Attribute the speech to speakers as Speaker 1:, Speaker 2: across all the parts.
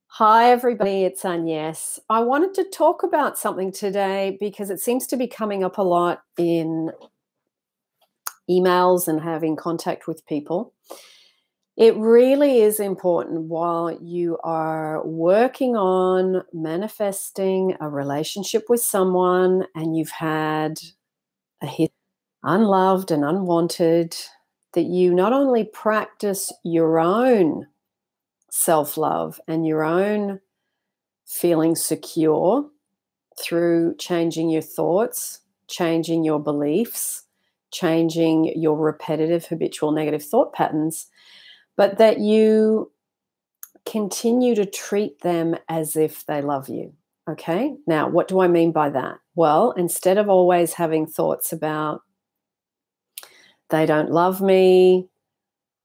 Speaker 1: Hi, everybody. It's Agnes. I wanted to talk about something today because it seems to be coming up a lot in emails and having contact with people. It really is important while you are working on manifesting a relationship with someone and you've had a hit, unloved and unwanted, that you not only practice your own self-love and your own feeling secure through changing your thoughts, changing your beliefs, changing your repetitive habitual negative thought patterns, but that you continue to treat them as if they love you. Okay? Now, what do I mean by that? Well, instead of always having thoughts about they don't love me,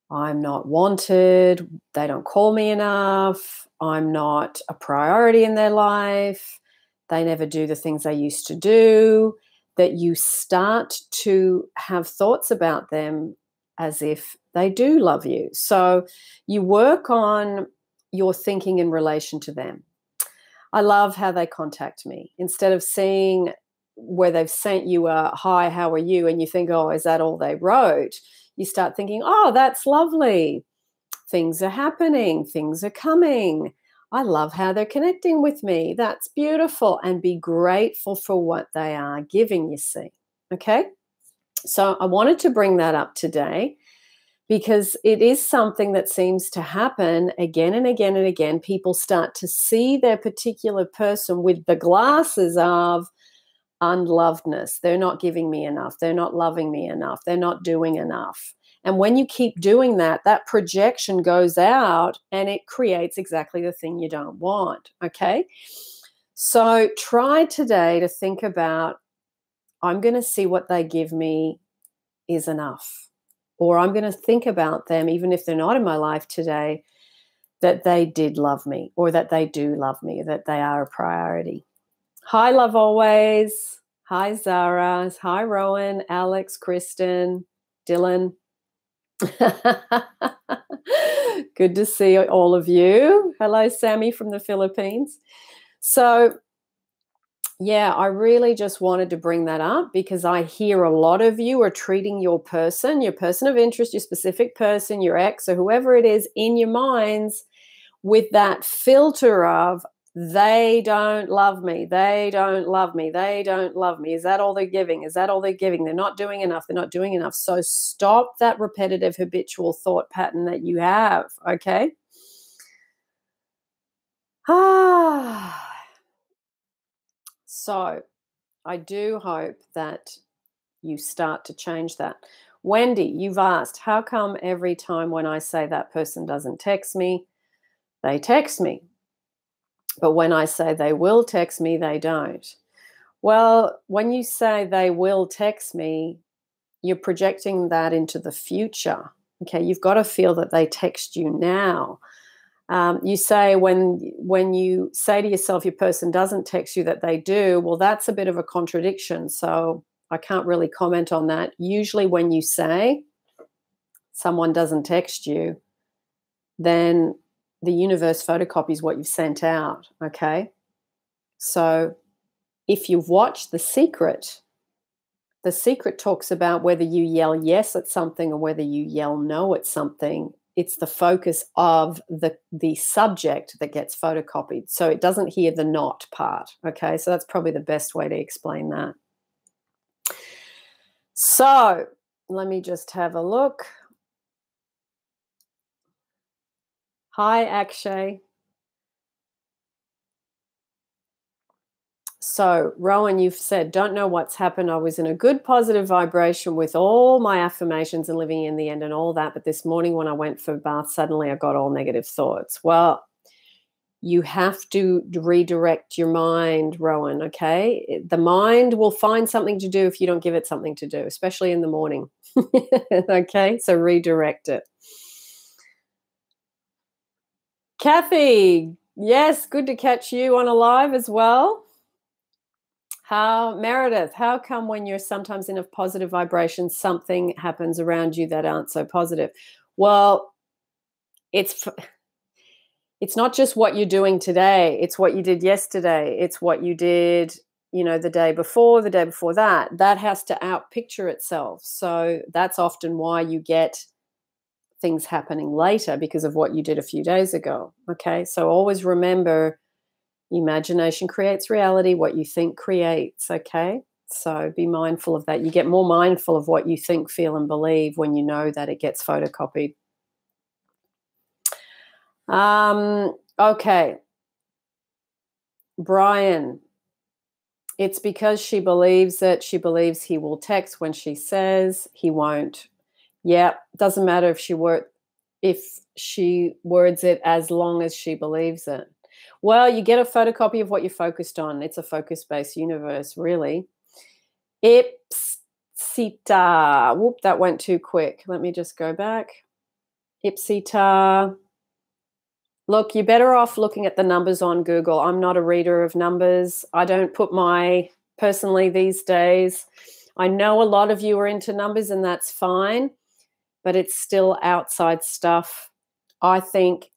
Speaker 1: I'm not wanted, they don't call me enough, I'm not a priority in their life, they never do the things they used to do, that you start to have thoughts about them as if they do love you. So you work on your thinking in relation to them. I love how they contact me. Instead of seeing where they've sent you a hi, how are you? And you think, oh, is that all they wrote? You start thinking, oh, that's lovely. Things are happening. Things are coming. I love how they're connecting with me. That's beautiful. And be grateful for what they are giving, you see. Okay? So I wanted to bring that up today because it is something that seems to happen again and again and again. People start to see their particular person with the glasses of unlovedness. They're not giving me enough. They're not loving me enough. They're not doing enough. And when you keep doing that, that projection goes out and it creates exactly the thing you don't want. Okay? So try today to think about, I'm going to see what they give me is enough. Or I'm going to think about them, even if they're not in my life today, that they did love me, or that they do love me, that they are a priority. Hi, Love Always. Hi, Zara. Hi, Rowan, Alex, Kristen, Dylan. Good to see all of you. Hello, Sammy from the Philippines. So, yeah, I really just wanted to bring that up because I hear a lot of you are treating your person of interest, your specific person, your ex or whoever it is in your minds with that filter of, they don't love me. They don't love me. They don't love me. Is that all they're giving? Is that all they're giving? They're not doing enough. They're not doing enough. So stop that repetitive habitual thought pattern that you have, okay? So I do hope that you start to change that. Wendy, you've asked, how come every time when I say that person doesn't text me, they text me? But when I say they will text me, they don't. Well, when you say they will text me, you're projecting that into the future. Okay, you've got to feel that they text you now. You say when you say to yourself your person doesn't text you that they do, well, that's a bit of a contradiction. So I can't really comment on that. Usually when you say someone doesn't text you, then the universe photocopies what you've sent out, okay? So if you've watched The Secret talks about whether you yell yes at something or whether you yell no at something. It's the focus of the subject that gets photocopied. So it doesn't hear the not part, okay? So that's probably the best way to explain that. So let me just have a look. Hi, Akshay. So, Rowan, you've said, don't know what's happened. I was in a good positive vibration with all my affirmations and living in the end and all that. But this morning when I went for a bath, suddenly I got all negative thoughts. Well, you have to redirect your mind, Rowan, okay? The mind will find something to do if you don't give it something to do, especially in the morning. Okay, so redirect it. Kathy, yes, good to catch you on a live as well. Meredith, how come when you're sometimes in a positive vibration, something happens around you that aren't so positive? Well, it's not just what you're doing today. It's what you did yesterday. It's what you did, the day before that. That has to outpicture itself. So that's often why you get things happening later, because of what you did a few days ago. Okay. So always remember, imagination creates reality. What you think creates. Okay. So be mindful of that. You get more mindful of what you think, feel, and believe when you know that it gets photocopied. Okay. Brian, it's because she believes he will text when she says he won't. Yeah, doesn't matter if she words it as long as she believes it. Well, you get a photocopy of what you're focused on. It's a focus-based universe, really. Ipsita. Whoop, that went too quick. Let me just go back. Ipsita. Look, you're better off looking at the numbers on Google. I'm not a reader of numbers. I don't put personally these days. I know a lot of you are into numbers, and that's fine, but it's still outside stuff. I think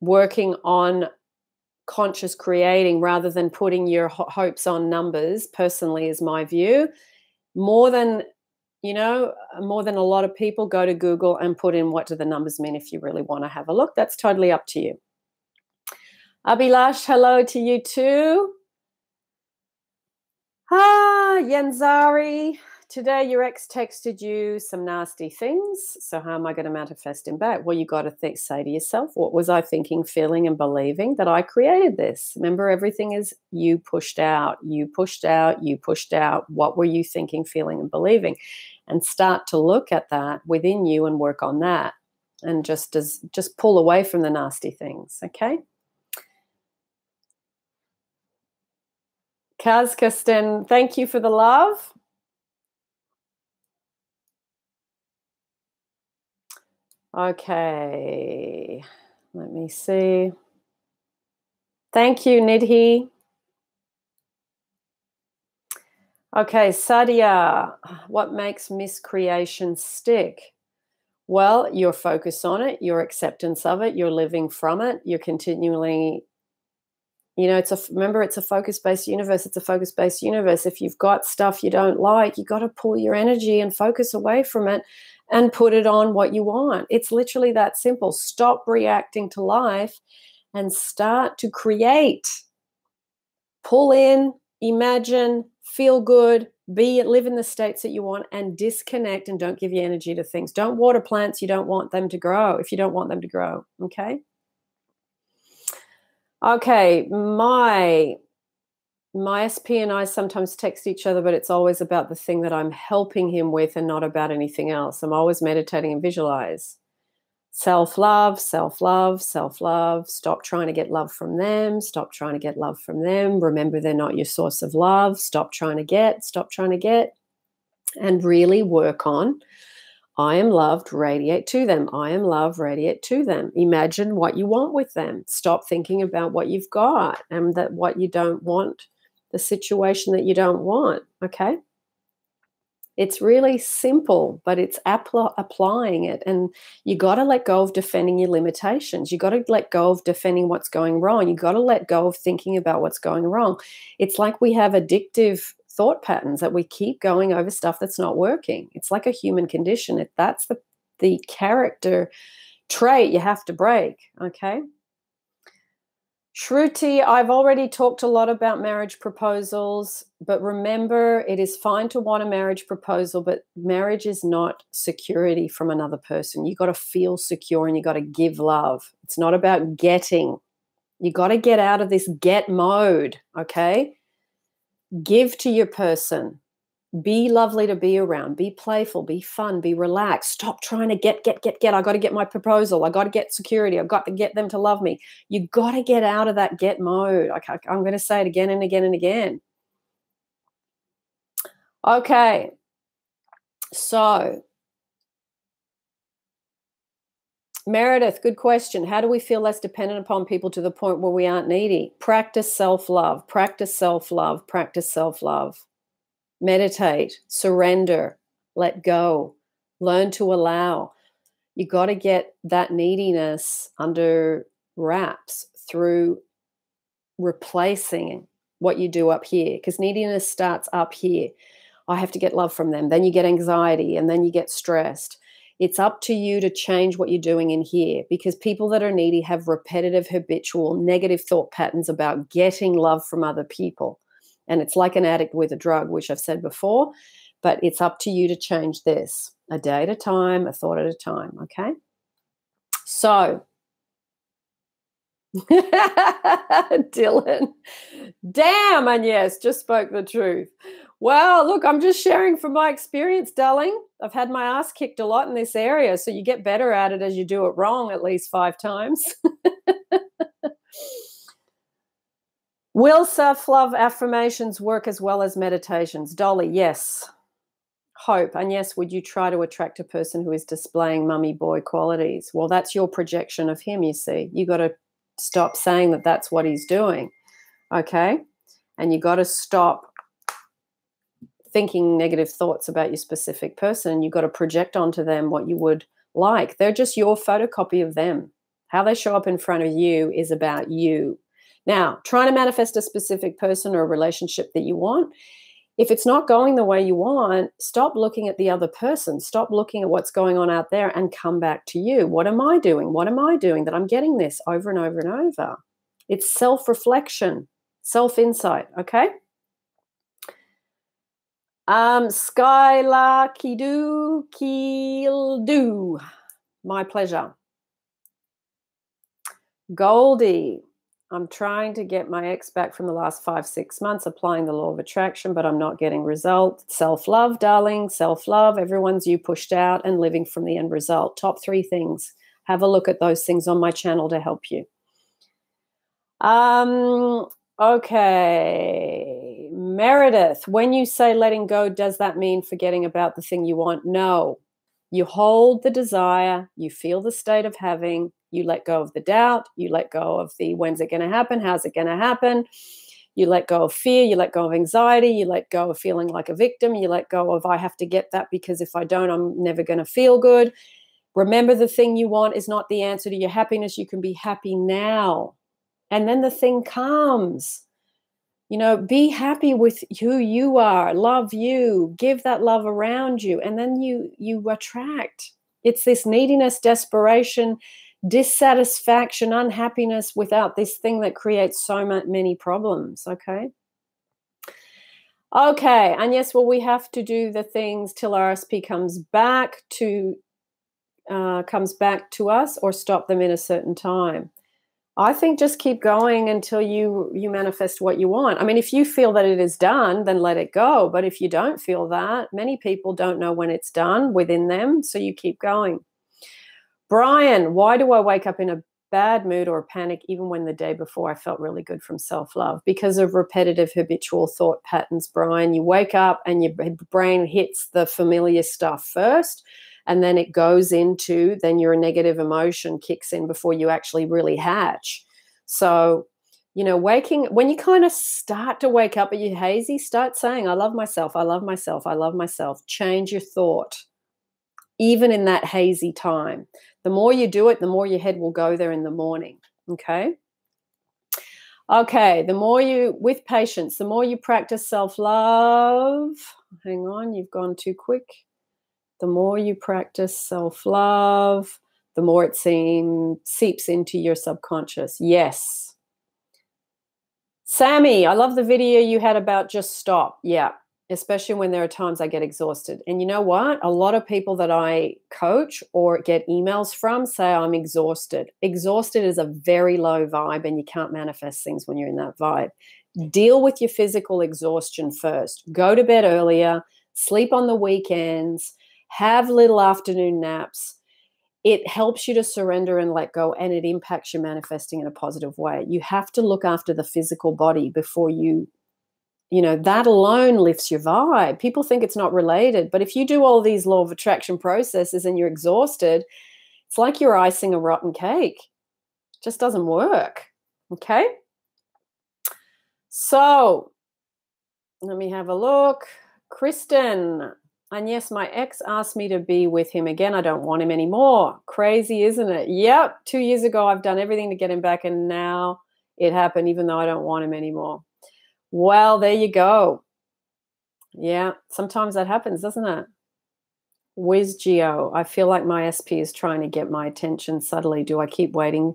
Speaker 1: working on conscious creating rather than putting your hopes on numbers, personally, is my view. More than a lot of people, go to Google and put in what do the numbers mean if you really want to have a look. That's totally up to you. Abhilash, hello to you too. Yanzari, today your ex texted you some nasty things. So how am I going to manifest him back? Well, you got to say to yourself, what was I thinking, feeling, and believing that I created this? Remember, everything is you pushed out, you pushed out, you pushed out. What were you thinking, feeling, and believing? And start to look at that within you and work on that. And just pull away from the nasty things, okay? Kazkastin, thank you for the love. Okay, let me see. Thank you, Nidhi. Okay, Sadia, what makes miscreation stick? Well, your focus on it, your acceptance of it, you're living from it, you're continually, remember, it's a focus-based universe. It's a focus-based universe. If you've got stuff you don't like, you got to pull your energy and focus away from it and put it on what you want. It's literally that simple. Stop reacting to life and start to create. Pull in, imagine, feel good, live in the states that you want, and disconnect and don't give your energy to things. Don't water plants you don't want them to grow if you don't want them to grow, okay? Okay, my SP and I sometimes text each other, but it's always about the thing that I'm helping him with and not about anything else. I'm always meditating and visualize. Self-love, self-love, self-love. Stop trying to get love from them. Stop trying to get love from them. Remember, they're not your source of love. Stop trying to get. And really work on, I am loved, radiate to them. I am love, radiate to them. Imagine what you want with them. Stop thinking about what you've got and that what you don't want, the situation that you don't want, okay? It's really simple, but it's applying it. And you got to let go of defending your limitations. You got to let go of defending what's going wrong. You got to let go of thinking about what's going wrong. It's like we have addictive thought patterns that we keep going over stuff that's not working. It's like a human condition. That's the character trait you have to break, okay? Shruti, I've already talked a lot about marriage proposals, but remember, it is fine to want a marriage proposal, but marriage is not security from another person. You got to feel secure and you got to give love. It's not about getting. You got to get out of this get mode, okay? Give to your person. Be lovely to be around. Be playful. Be fun. Be relaxed. Stop trying to get. I got to get my proposal. I got to get security. I've got to get them to love me. You got to get out of that get mode. I'm going to say it again and again and again. Okay. So, Meredith, good question. How do we feel less dependent upon people to the point where we aren't needy? Practice self-love. Practice self-love. Practice self-love. Meditate, surrender, let go, learn to allow. You got to get that neediness under wraps through replacing what you do up here, because neediness starts up here. I have to get love from them. Then you get anxiety, and then you get stressed. It's up to you to change what you're doing in here, because people that are needy have repetitive, habitual, negative thought patterns about getting love from other people. And it's like an addict with a drug, which I've said before, but it's up to you to change this a day at a time, a thought at a time, okay? So, Dylan, damn, Agnes, just spoke the truth. Well, look, I'm just sharing from my experience, darling. I've had my ass kicked a lot in this area, so you get better at it as you do it wrong at least 5 times. Will self-love affirmations work as well as meditations? Dolly, yes. Hope, and yes, would you try to attract a person who is displaying mummy boy qualities? Well, that's your projection of him, you see. You got to stop saying that that's what he's doing, okay? And you got to stop thinking negative thoughts about your specific person. You got to project onto them what you would like. They're just your photocopy of them. How they show up in front of you is about you. Now, trying to manifest a specific person or a relationship that you want, if it's not going the way you want, stop looking at the other person. Stop looking at what's going on out there and come back to you. What am I doing? What am I doing that I'm getting this over and over and over? It's self-reflection, self-insight, okay? Skyla Kildu. My pleasure. Goldie. I'm trying to get my ex back from the last 5-6 months, applying the law of attraction, but I'm not getting results. Self-love, darling, self-love. Everyone's you pushed out and living from the end result. Top 3 things. Have a look at those things on my channel to help you. Okay. Meredith, when you say letting go, does that mean forgetting about the thing you want? No. You hold the desire, you feel the state of having, you let go of the doubt, you let go of the when's it going to happen, how's it going to happen, you let go of fear, you let go of anxiety, you let go of feeling like a victim, you let go of I have to get that because if I don't, I'm never going to feel good. Remember, the thing you want is not the answer to your happiness. You can be happy now, and then the thing comes. You know, be happy with who you are, love you, give that love around you, and then you attract. It's this neediness, desperation, dissatisfaction, unhappiness without this thing that creates so many problems, okay? Okay, and yes, well, we have to do the things till RSP comes back to us, or stop them in a certain time. I think just keep going until you manifest what you want. I mean, if you feel that it is done, then let it go. But if you don't feel that, many people don't know when it's done within them, so you keep going. Brian, why do I wake up in a bad mood or a panic even when the day before I felt really good from self-love? Because of repetitive habitual thought patterns, Brian. You wake up and your brain hits the familiar stuff first, and then it goes into, then your negative emotion kicks in before you actually really hatch. So, you know, when you kind of start to wake up, are you hazy? Start saying, I love myself, I love myself, I love myself. Change your thought, even in that hazy time. The more you do it, the more your head will go there in the morning, okay? Okay, with patience, the more you practice self-love, hang on, you've gone too quick. The more you practice self-love, the more it seeps into your subconscious. Yes. Sammy, I love the video you had about just stop. Yeah, especially when there are times I get exhausted. And you know what? A lot of people that I coach or get emails from say I'm exhausted. Exhausted is a very low vibe, and you can't manifest things when you're in that vibe. Deal with your physical exhaustion first. Go to bed earlier, sleep on the weekends, have little afternoon naps. It helps you to surrender and let go, and it impacts your manifesting in a positive way. You have to look after the physical body before you know, that alone lifts your vibe. People think it's not related, but if you do all these law of attraction processes and you're exhausted, it's like you're icing a rotten cake. It just doesn't work, okay? So let me have a look. Kristen, And yes, my ex asked me to be with him again. I don't want him anymore. Crazy, isn't it? Yep. 2 years ago, I've done everything to get him back, and now it happened, even though I don't want him anymore. Well, there you go. Yeah, sometimes that happens, doesn't it? Whiz Geo, I feel like my SP is trying to get my attention subtly. Do I keep waiting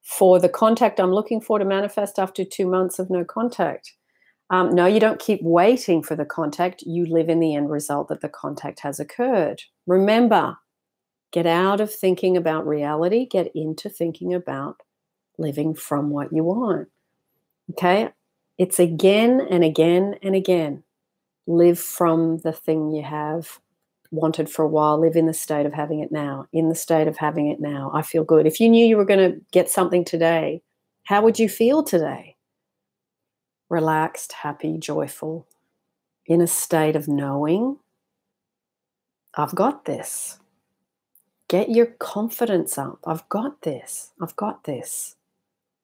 Speaker 1: for the contact I'm looking for to manifest after 2 months of no contact? No, you don't keep waiting for the contact. You live in the end result that the contact has occurred. Remember, get out of thinking about reality, get into thinking about living from what you want. Okay? It's again and again and again. Live from the thing you have wanted for a while. Live in the state of having it now. In the state of having it now. I feel good. If you knew you were going to get something today, how would you feel today? Relaxed, happy, joyful, in a state of knowing, I've got this. Get your confidence up. I've got this. I've got this.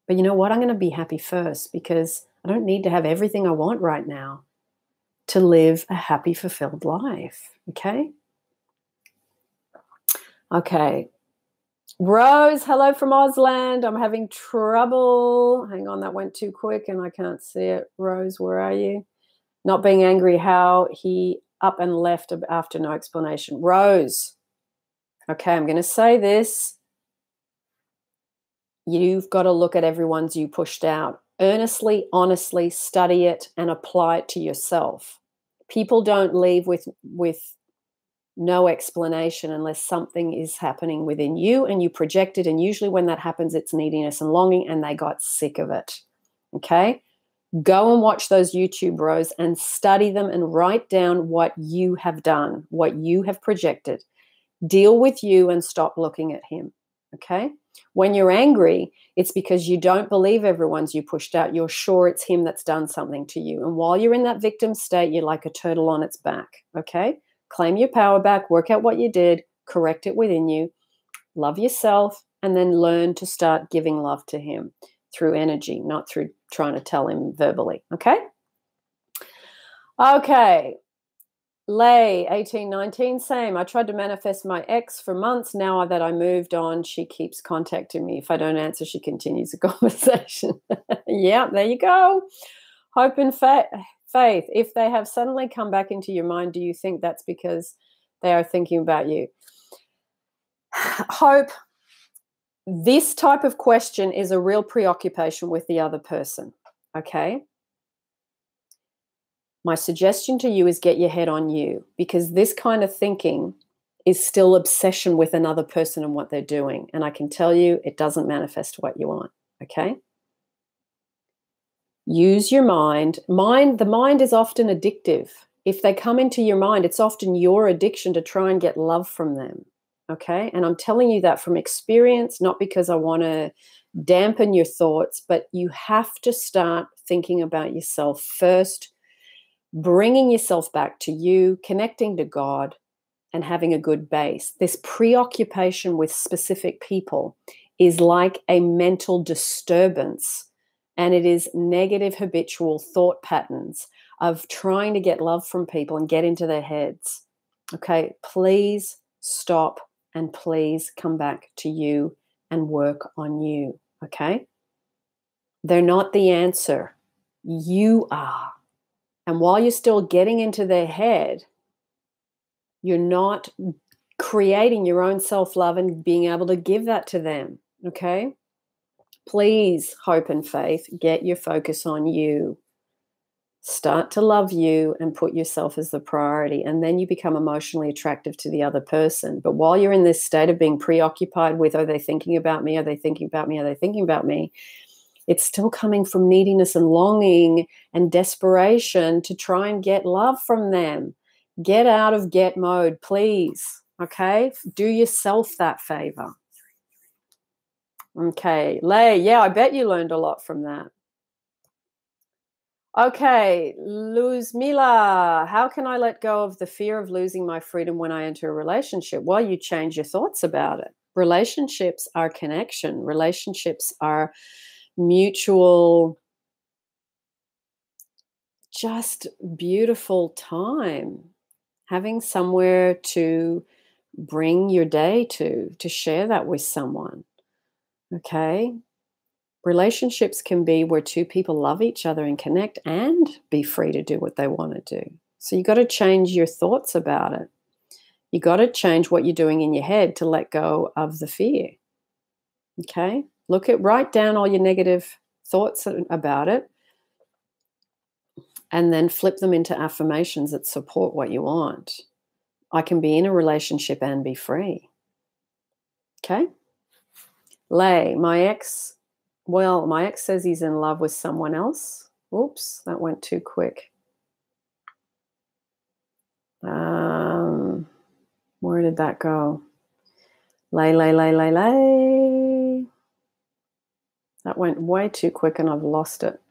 Speaker 1: But you know what? I'm going to be happy first, because I don't need to have everything I want right now to live a happy, fulfilled life. Okay? Okay. Rose, hello from Ausland. I'm having trouble. Hang on, that went too quick and I can't see it. Rose, where are you? Not being angry, how he up and left after no explanation. Rose, okay, I'm going to say this. You've got to look at everyone's you pushed out. Earnestly, honestly, study it and apply it to yourself. People don't leave with no explanation unless something is happening within you and you project it. And usually when that happens, it's neediness and longing, and they got sick of it. Okay? Go and watch those YouTube bros and study them and write down what you have done, what you have projected. Deal with you and stop looking at him. Okay? When you're angry, it's because you don't believe everyone's you pushed out. You're sure it's him that's done something to you. And while you're in that victim state, you're like a turtle on its back. Okay? Claim your power back, work out what you did, correct it within you, love yourself, and then learn to start giving love to him through energy, not through trying to tell him verbally. Okay? Okay. Lay, 1819, same. I tried to manifest my ex for months. Now that I moved on, she keeps contacting me. If I don't answer, she continues the conversation. Yeah, there you go. Hope and faith. If they have suddenly come back into your mind, do you think that's because they are thinking about you? Hope, this type of question is a real preoccupation with the other person, okay? My suggestion to you is get your head on you, because this kind of thinking is still obsession with another person and what they're doing. And I can tell you it doesn't manifest what you want, okay? Use your mind. The mind is often addictive. If they come into your mind, it's often your addiction to try and get love from them, okay? And I'm telling you that from experience, not because I want to dampen your thoughts, but you have to start thinking about yourself first, bringing yourself back to you, connecting to God, and having a good base. This preoccupation with specific people is like a mental disturbance, and it is negative habitual thought patterns of trying to get love from people and get into their heads. Okay, please stop and please come back to you and work on you, okay? They're not the answer. You are. And while you're still getting into their head, you're not creating your own self-love and being able to give that to them, okay? Please, hope and faith, get your focus on you. Start to love you and put yourself as the priority, and then you become emotionally attractive to the other person. But while you're in this state of being preoccupied with, are they thinking about me? Are they thinking about me? Are they thinking about me? It's still coming from neediness and longing and desperation to try and get love from them. Get out of get mode, please. Okay? Do yourself that favor. Okay. Lay, yeah, I bet you learned a lot from that. Okay. Luzmila, how can I let go of the fear of losing my freedom when I enter a relationship? Well, you change your thoughts about it. Relationships are connection. Relationships are mutual, just beautiful time. having somewhere to bring your day to share that with someone. Okay? Relationships can be where two people love each other and connect and be free to do what they want to do. So you got to change your thoughts about it. You got to change what you're doing in your head to let go of the fear. Okay? Write down all your negative thoughts about it and then flip them into affirmations that support what you want. I can be in a relationship and be free. Okay? Lay, my ex says he's in love with someone else. Oops, that went too quick. Where did that go? Lay. That went way too quick and I've lost it.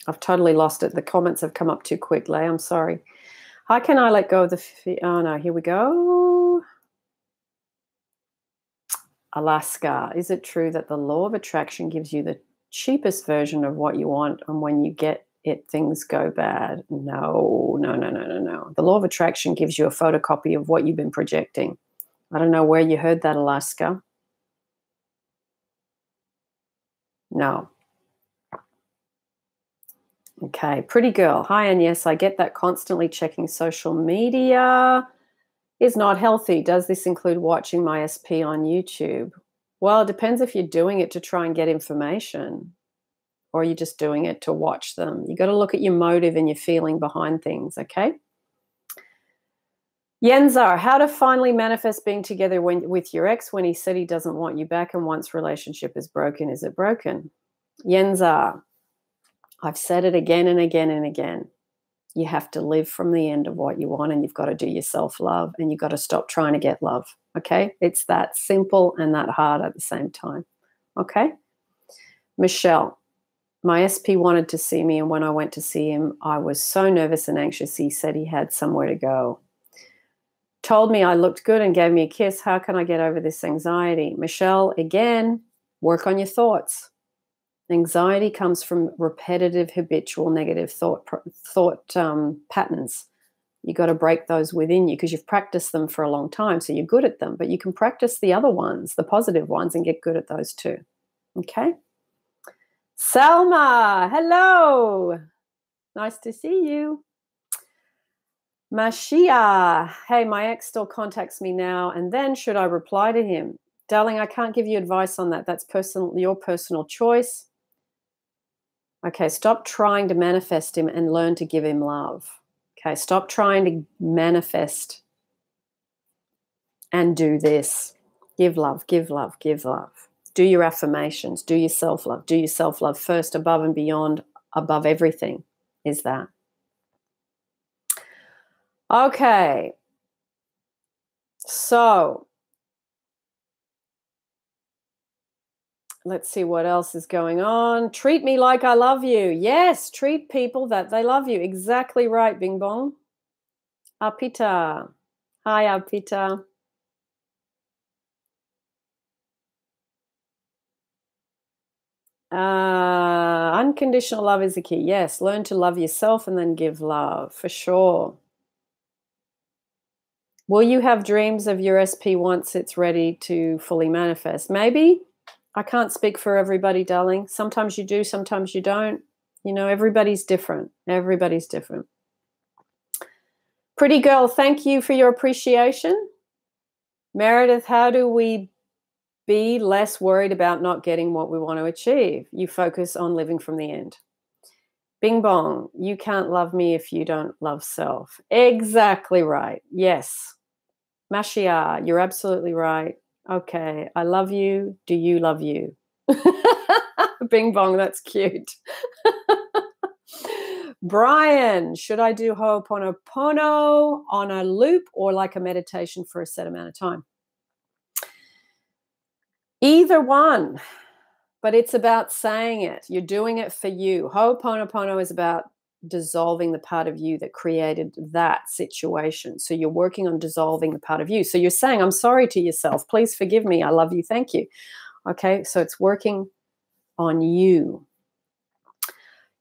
Speaker 1: I've totally lost it. The comments have come up too quick, Lay. I'm sorry. How can I let go of the fear? Oh, no, here we go. Alaska, is it true that the law of attraction gives you the cheapest version of what you want, and when you get it, things go bad? No. The law of attraction gives you a photocopy of what you've been projecting. I don't know where you heard that, Alaska. No. Okay, pretty girl. Hi, and yes, I get that constantly checking social media is not healthy. Does this include watching my SP on YouTube? Well, it depends if you're doing it to try and get information or you're just doing it to watch them. You got to look at your motive and your feeling behind things, okay? Yenzar, how to finally manifest being together with your ex when he said he doesn't want you back and once relationship is broken. Is it broken? Yenzar, I've said it again and again and again. You have to live from the end of what you want, and you've got to do your self-love, and you've got to stop trying to get love, okay? It's that simple and that hard at the same time, okay? Michelle, my SP wanted to see me, and when I went to see him, I was so nervous and anxious. He said he had somewhere to go. Told me I looked good and gave me a kiss. How can I get over this anxiety? Michelle, again, work on your thoughts. Anxiety comes from repetitive, habitual, negative thought patterns. You got to break those within you because you've practiced them for a long time, so you're good at them. But you can practice the other ones, the positive ones, and get good at those too. Okay? Selma, hello. Nice to see you. Mashia, hey, my ex still contacts me now and then. Should I reply to him? Darling, I can't give you advice on that. That's your personal choice. Okay, stop trying to manifest him and learn to give him love. Okay, stop trying to manifest and do this. Give love, give love, give love. Do your affirmations. Do your self-love. Do your self-love first, above and beyond, above everything is that. Okay, so let's see what else is going on. Treat me like I love you. Yes, treat people that they love you. Exactly right, Bing Bong. Arpita. Hi, Arpita. Unconditional love is the key. Yes, learn to love yourself and then give love, for sure. Will you have dreams of your SP once it's ready to fully manifest? Maybe. I can't speak for everybody, darling. Sometimes you do, sometimes you don't. You know, everybody's different. Everybody's different. Pretty girl, thank you for your appreciation. Meredith, how do we be less worried about not getting what we want to achieve? You focus on living from the end. Bing bong, you can't love me if you don't love self. Exactly right. Yes. Mashia, you're absolutely right. Okay, I love you. Do you love you? Bing bong, that's cute. Brian, should I do Ho'oponopono on a loop or like a meditation for a set amount of time? Either one, but it's about saying it. You're doing it for you. Ho'oponopono is about dissolving the part of you that created that situation. So you're working on dissolving the part of you. So you're saying, I'm sorry to yourself. Please forgive me. I love you. Thank you. Okay, so it's working on you.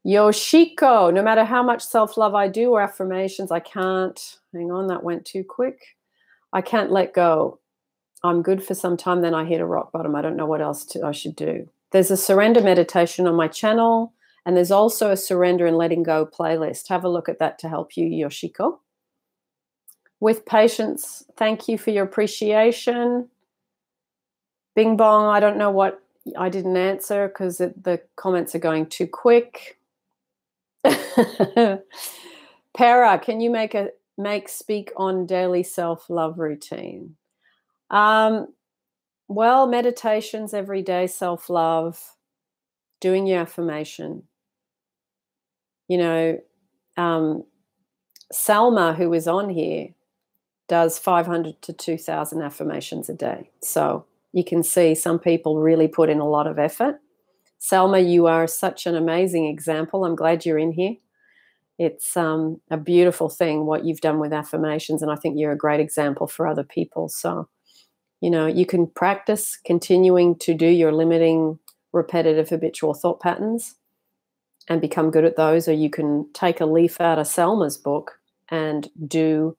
Speaker 1: Yoshiko, no matter how much self-love I do or affirmations, I can't, hang on, that went too quick. I can't let go. I'm good for some time, then I hit a rock bottom. I don't know what else I should do. There's a surrender meditation on my channel, and there's also a surrender and letting go playlist. Have a look at that to help you, Yoshiko. With patience, thank you for your appreciation. Bing bong, I don't know what I didn't answer because the comments are going too quick. Para, can you make speak on daily self-love routine? Well, meditations every day, self-love, doing your affirmation. You know, Salma, who is on here, does 500 to 2,000 affirmations a day. So you can see some people really put in a lot of effort. Salma, you are such an amazing example. I'm glad you're in here. It's a beautiful thing what you've done with affirmations, and I think you're a great example for other people. So, you know, you can practice continuing to do your limiting, repetitive, habitual thought patterns and become good at those, or you can take a leaf out of Selma's book and do,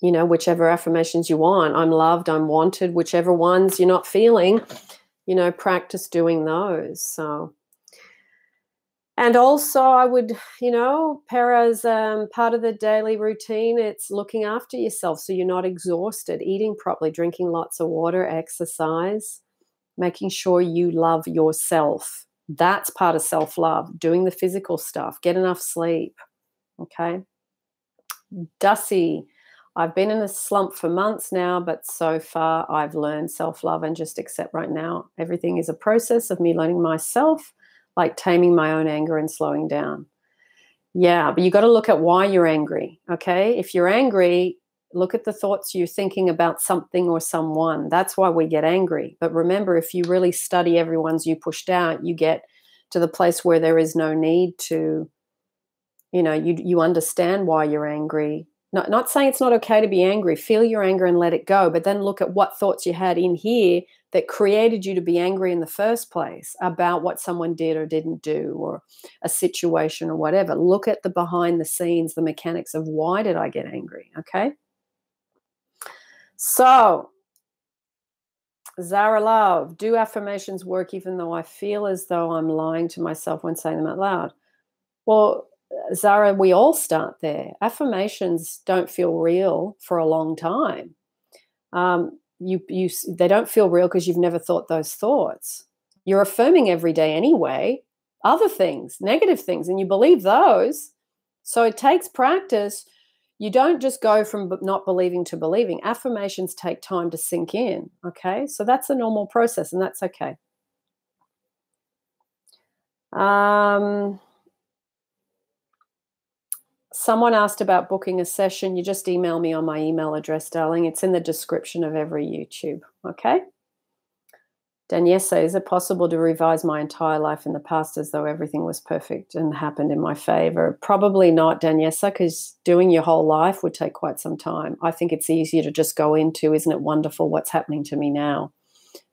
Speaker 1: you know, whichever affirmations you want. I'm loved, I'm wanted, whichever ones you're not feeling, you know, practice doing those. So, and also I would, you know, Para's part of the daily routine, it's looking after yourself so you're not exhausted, eating properly, drinking lots of water, exercise, making sure you love yourself. That's part of self-love, doing the physical stuff, get enough sleep, okay? Dusty, I've been in a slump for months now, but so far I've learned self-love and just accept right now. Everything is a process of me learning myself, like taming my own anger and slowing down. Yeah, but you got to look at why you're angry, okay? If you're angry, look at the thoughts you're thinking about something or someone. That's why we get angry. But remember, if you really study everyone's you pushed out, you get to the place where there is no need to, you know, you understand why you're angry. Not saying it's not okay to be angry. Feel your anger and let it go. But then look at what thoughts you had in here that created you to be angry in the first place about what someone did or didn't do or a situation or whatever. Look at the behind the scenes, the mechanics of why did I get angry, okay? So, Zara Love, do affirmations work even though I feel as though I'm lying to myself when saying them out loud? Well, Zara, we all start there. Affirmations don't feel real for a long time. They don't feel real because you've never thought those thoughts. You're affirming every day anyway, other things, negative things, and you believe those. So it takes practice. You don't just go from not believing to believing. Affirmations take time to sink in, okay? So that's a normal process, and that's okay. Someone asked about booking a session. You just email me on my email address, darling. It's in the description of every YouTube, okay? Daniessa, is it possible to revise my entire life in the past as though everything was perfect and happened in my favor? Probably not, Daniessa, because doing your whole life would take quite some time. I think it's easier to just go into, isn't it wonderful what's happening to me now,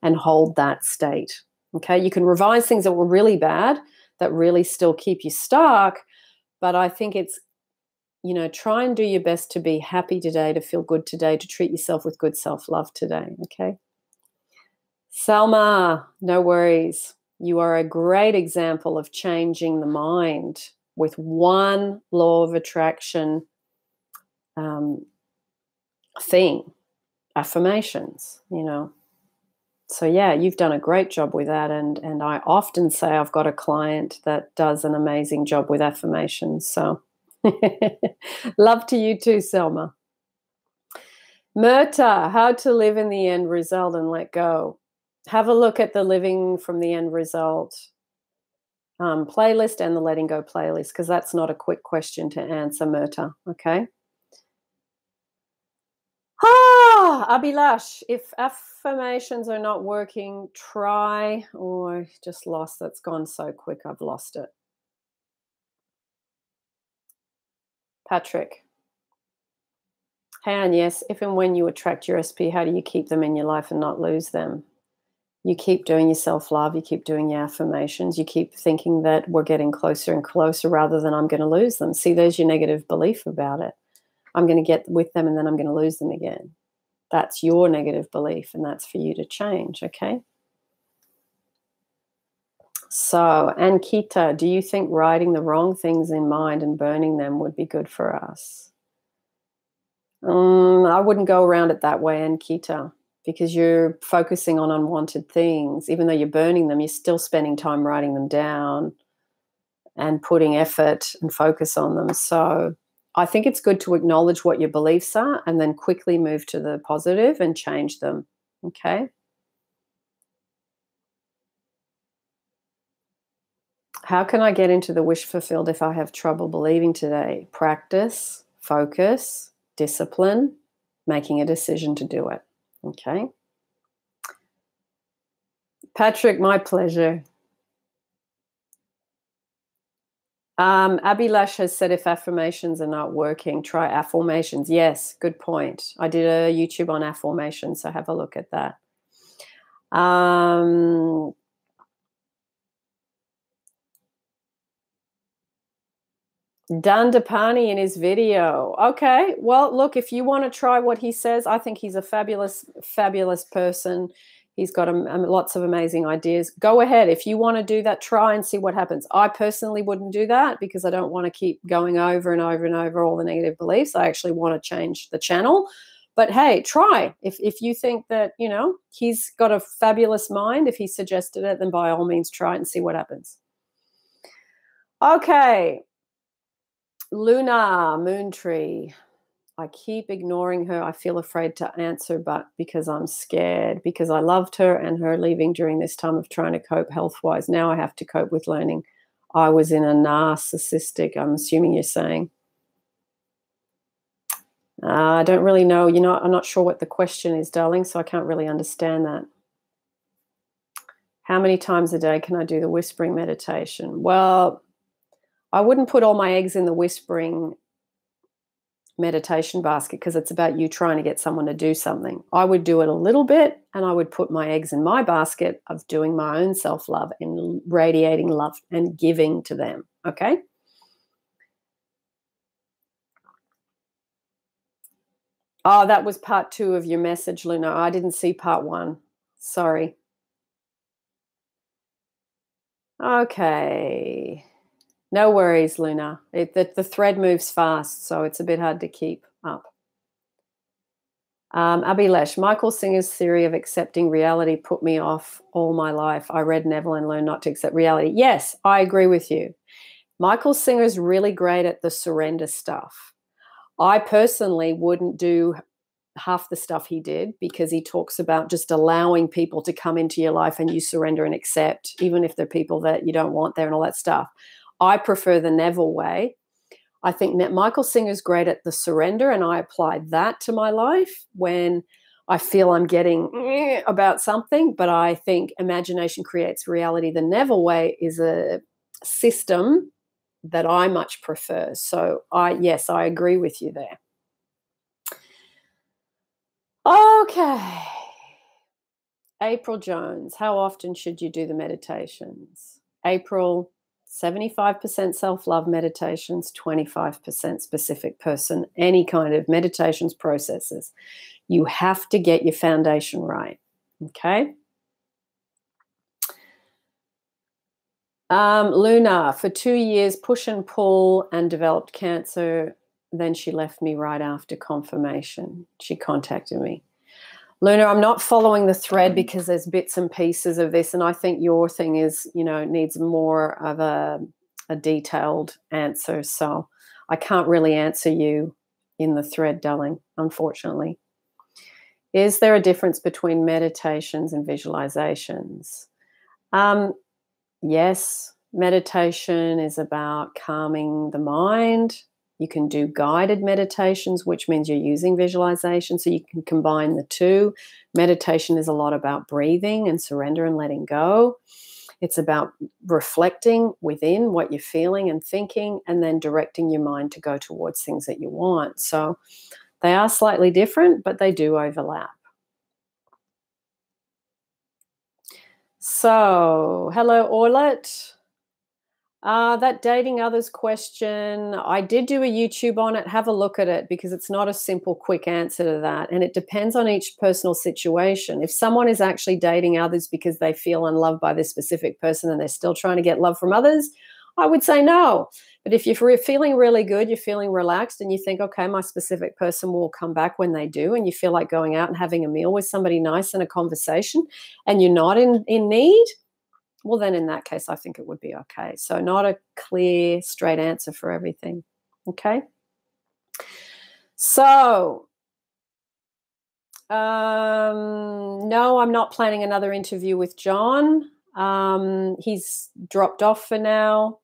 Speaker 1: and hold that state, okay? You can revise things that were really bad, that really still keep you stuck, but I think it's, you know, try and do your best to be happy today, to feel good today, to treat yourself with good self-love today, okay? Salma, no worries. You are a great example of changing the mind with one law of attraction thing, affirmations, you know. So, yeah, you've done a great job with that. And I often say I've got a client that does an amazing job with affirmations. So love to you too, Selma. Murta, how to live in the end result and let go. Have a look at the living from the end result playlist and the letting go playlist, because that's not a quick question to answer, Murta, okay? Abhilash, if affirmations are not working, try, I just lost, that's gone so quick, I've lost it. Patrick. Hey, and yes, if and when you attract your SP, how do you keep them in your life and not lose them? You keep doing your self-love, you keep doing your affirmations, you keep thinking that we're getting closer and closer rather than I'm going to lose them. See, there's your negative belief about it. I'm going to get with them and then I'm going to lose them again. That's your negative belief, and that's for you to change, okay? So, Ankita, do you think writing the wrong things in mind and burning them would be good for us? I wouldn't go around it that way, Ankita, because you're focusing on unwanted things. Even though you're burning them, you're still spending time writing them down and putting effort and focus on them. So I think it's good to acknowledge what your beliefs are and then quickly move to the positive and change them, okay? How can I get into the wish fulfilled if I have trouble believing today? Practice, focus, discipline, making a decision to do it, okay? Patrick, my pleasure. Abhilash has said if affirmations are not working, try Affirmations. Yes, good point. I did a YouTube on Affirmations, so have a look at that. Dandapani in his video. Okay, well, look, if you want to try what he says, I think he's a fabulous, fabulous person. He's got lots of amazing ideas. Go ahead. If you want to do that, try and see what happens. I personally wouldn't do that because I don't want to keep going over and over and over all the negative beliefs. I actually want to change the channel. But hey, try. If you think that, you know, he's got a fabulous mind, if he suggested it, then by all means try it and see what happens. Okay. Luna, Moontree. I keep ignoring her. I feel afraid to answer, but because I'm scared, because I loved her and her leaving during this time of trying to cope health-wise. Now I have to cope with learning I was in a narcissistic, I'm assuming you're saying. I don't really know. You know, I'm not sure what the question is, darling, so I can't really understand that. How many times a day can I do the whispering meditation? Well, I wouldn't put all my eggs in the whispering meditation basket because it's about you trying to get someone to do something. I would do it a little bit and I would put my eggs in my basket of doing my own self-love and radiating love and giving to them, okay? Oh, that was part 2 of your message, Luna. I didn't see part 1. Sorry. Okay. No worries, Luna. The thread moves fast, so it's a bit hard to keep up. Abhilash, Michael Singer's theory of accepting reality put me off all my life. I read Neville and learned not to accept reality. Yes, I agree with you. Michael Singer's really great at the surrender stuff. I personally wouldn't do half the stuff he did because he talks about just allowing people to come into your life and you surrender and accept, even if they're people that you don't want there and all that stuff. I prefer the Neville way. I think Michael Singer's great at the surrender, and I apply that to my life when I feel I'm getting about something, but I think imagination creates reality. The Neville way is a system that I much prefer. So yes, I agree with you there. Okay. April Jones, how often should you do the meditations? April, 75% self-love meditations, 25% specific person, any kind of meditations processes. You have to get your foundation right, okay? Luna, for 2 years, push and pull and developed cancer. Then she left me right after confirmation. She contacted me. Luna, I'm not following the thread because there's bits and pieces of this, and I think your thing is, you know, needs more of a detailed answer. So I can't really answer you in the thread, darling, unfortunately. Is there a difference between meditations and visualizations? Yes, meditation is about calming the mind. You can do guided meditations, which means you're using visualization, so you can combine the two. Meditation is a lot about breathing and surrender and letting go. It's about reflecting within what you're feeling and thinking, and then directing your mind to go towards things that you want. So they are slightly different, but they do overlap. So, hello, Orlet. That dating others question, I did do a YouTube on it. Have a look at it because it's not a simple, quick answer to that. And it depends on each personal situation. If someone is actually dating others because they feel unloved by this specific person and they're still trying to get love from others, I would say no. But if you're feeling really good, you're feeling relaxed, and you think, okay, my specific person will come back when they do, and you feel like going out and having a meal with somebody nice and a conversation, and you're not in need, well, then in that case, I think it would be okay. So not a clear, straight answer for everything. Okay. So, no, I'm not planning another interview with John. He's dropped off for now,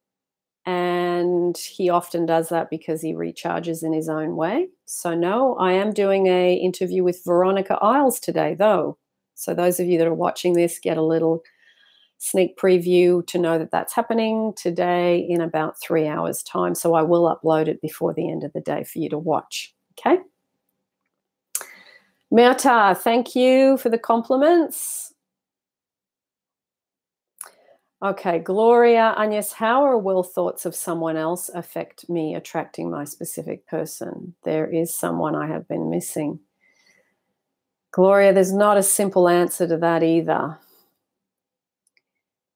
Speaker 1: and he often does that because he recharges in his own way. So no, I am doing a interview with Veronica Isles today, though. So those of you that are watching this get a little sneak preview to know that that's happening today in about 3 hours' time. So I will upload it before the end of the day for you to watch. Okay. Mirta, thank you for the compliments. Okay, Gloria, Agnes, how will thoughts of someone else affect me attracting my specific person? There is someone I have been missing. Gloria, there's not a simple answer to that either.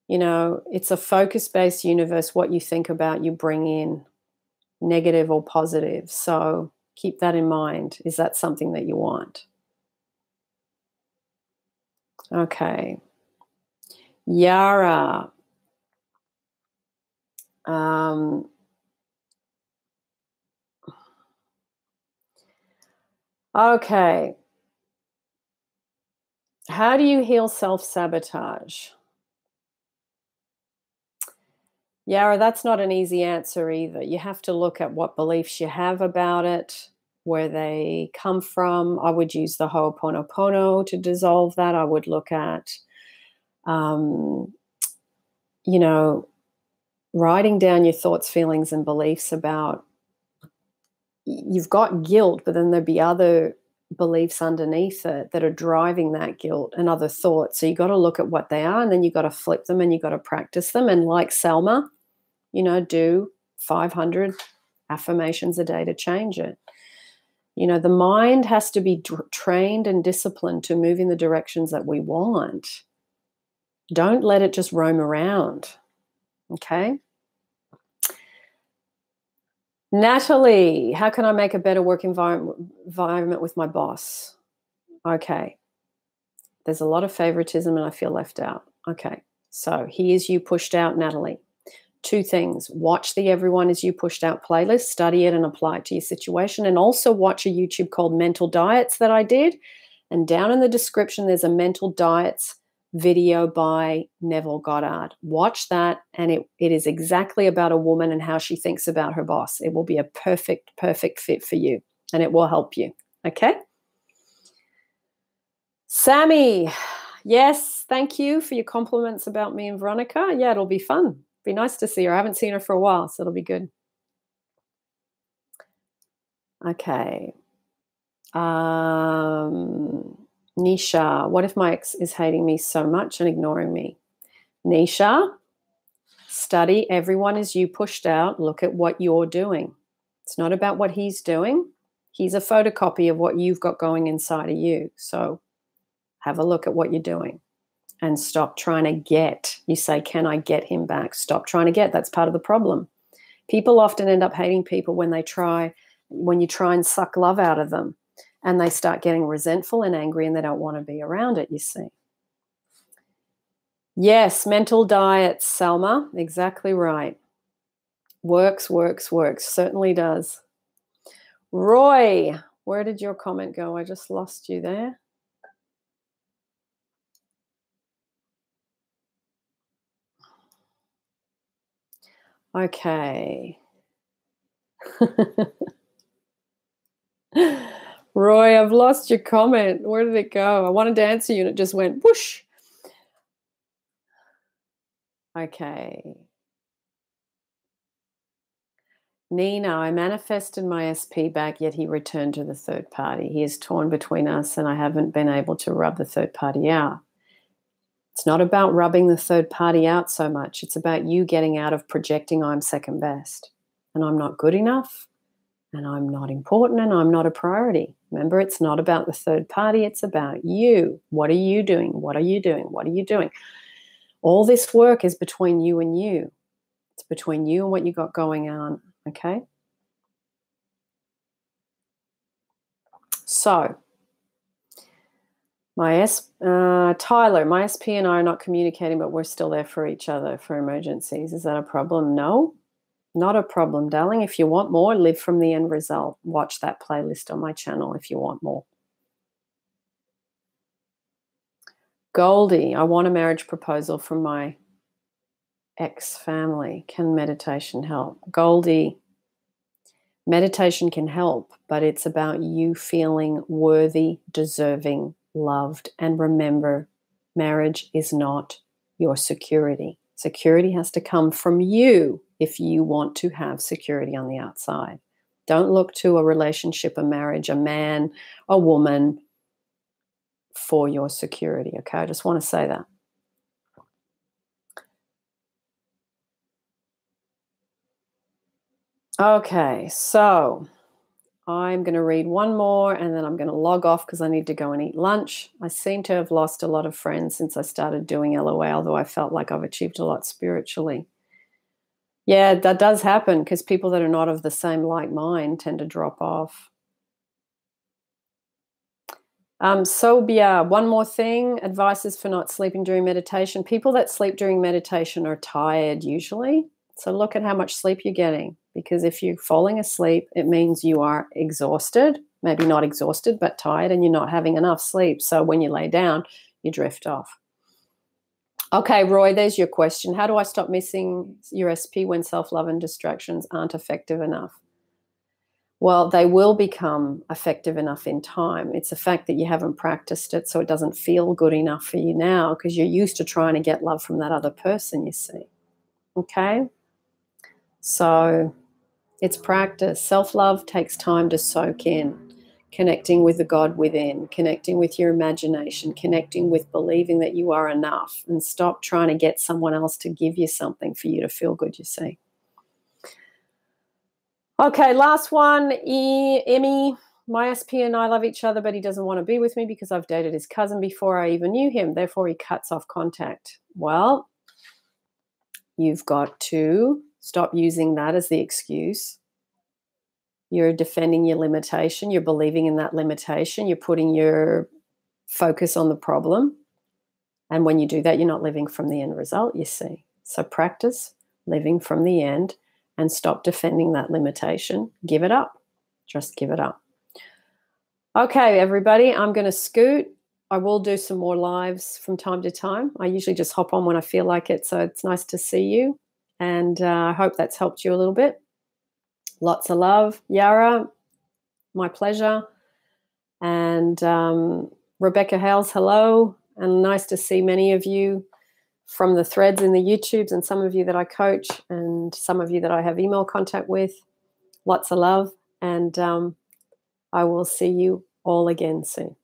Speaker 1: You know, it's a focus-based universe. What you think about, you bring in, negative or positive. So keep that in mind. Is that something that you want? Okay. Yara. Okay. How do you heal self-sabotage? Yara, that's not an easy answer either. You have to look at what beliefs you have about it, where they come from. I would use the Ho'oponopono to dissolve that. I would look at, you know, writing down your thoughts, feelings, and beliefs about, you've got guilt, but then there'd be other beliefs underneath it that are driving that guilt and other thoughts. So you got to look at what they are, and then you got to flip them, and you got to practice them. And like Selma, you know, do 500 affirmations a day to change it. You know, the mind has to be trained and disciplined to move in the directions that we want. Don't let it just roam around. Okay. Natalie, how can I make a better work environment with my boss? Okay. There's a lot of favoritism and I feel left out. Okay. So here's you pushed out, Natalie. 2 things. Watch the Everyone Is You Pushed Out playlist, study it and apply it to your situation. And also watch a YouTube called Mental Diets that I did. And down in the description, there's a Mental Diets video by Neville Goddard. Watch that, and it is exactly about a woman and how she thinks about her boss. It will be a perfect fit for you, and it will help you. Okay? Sammy, yes, thank you for your compliments about me and Veronica. Yeah, it'll be fun. Be nice to see her. I haven't seen her for a while, so it'll be good. Okay. Nisha, what if my ex is hating me so much and ignoring me? Nisha, study Everyone Is You Pushed Out. Look at what you're doing. It's not about what he's doing. He's a photocopy of what you've got going inside of you. So have a look at what you're doing and stop trying to get. You say, can I get him back? Stop trying to get. That's part of the problem. People often end up hating people when you try and suck love out of them. And they start getting resentful and angry, and they don't want to be around it, you see. Yes, Mental Diets, Selma. Exactly right. Works. Certainly does. Roy, where did your comment go? I just lost you there. Okay. Roy, I've lost your comment. Where did it go? I wanted to answer you and it just went whoosh. Okay. Nina, I manifested my SP back, yet he returned to the third party. He is torn between us and I haven't been able to rub the third party out. It's not about rubbing the third party out so much. It's about you getting out of projecting I'm second best and I'm not good enough and I'm not important and I'm not a priority. Remember, it's not about the third party. It's about you. What are you doing? What are you doing? What are you doing? All this work is between you and you. It's between you and what you got going on, okay? So, Tyler, my SP and I are not communicating, but we're still there for each other for emergencies. Is that a problem? No, not a problem, darling. If you want more, live from the end result. Watch that playlist on my channel if you want more. Goldie, I want a marriage proposal from my ex-family. Can meditation help? Goldie, meditation can help, but it's about you feeling worthy, deserving, loved. And remember, marriage is not your security. Security has to come from you if you want to have security on the outside. Don't look to a relationship, a marriage, a man, a woman for your security, okay? I just want to say that. Okay, so I'm going to read one more and then I'm going to log off because I need to go and eat lunch. I seem to have lost a lot of friends since I started doing LOA, although I felt like I've achieved a lot spiritually. Yeah, that does happen because people that are not of the same like mind tend to drop off. Sobia, one more thing, advices for not sleeping during meditation. People that sleep during meditation are tired usually. So look at how much sleep you're getting, because if you're falling asleep, it means you are exhausted, maybe not exhausted, but tired, and you're not having enough sleep. So when you lay down, you drift off. Okay, Roy, there's your question. How do I stop missing your SP when self-love and distractions aren't effective enough? Well, they will become effective enough in time. It's the fact that you haven't practiced it, so it doesn't feel good enough for you now because you're used to trying to get love from that other person, you see. Okay? So it's practice. Self-love takes time to soak in. Connecting with the God within, connecting with your imagination, connecting with believing that you are enough, and stop trying to get someone else to give you something for you to feel good, you see. Okay, last one. Emmy, my SP and I love each other, but he doesn't want to be with me because I've dated his cousin before I even knew him. Therefore, he cuts off contact. Well, you've got to stop using that as the excuse. You're defending your limitation. You're believing in that limitation. You're putting your focus on the problem. And when you do that, you're not living from the end result, you see. So practice living from the end and stop defending that limitation. Give it up. Just give it up. Okay, everybody, I'm going to scoot. I will do some more lives from time to time. I usually just hop on when I feel like it. So it's nice to see you. And I hope that's helped you a little bit. Lots of love. Yara, my pleasure. And Rebecca Hales, hello. And nice to see many of you from the threads in the YouTubes and some of you that I coach and some of you that I have email contact with. Lots of love. And I will see you all again soon.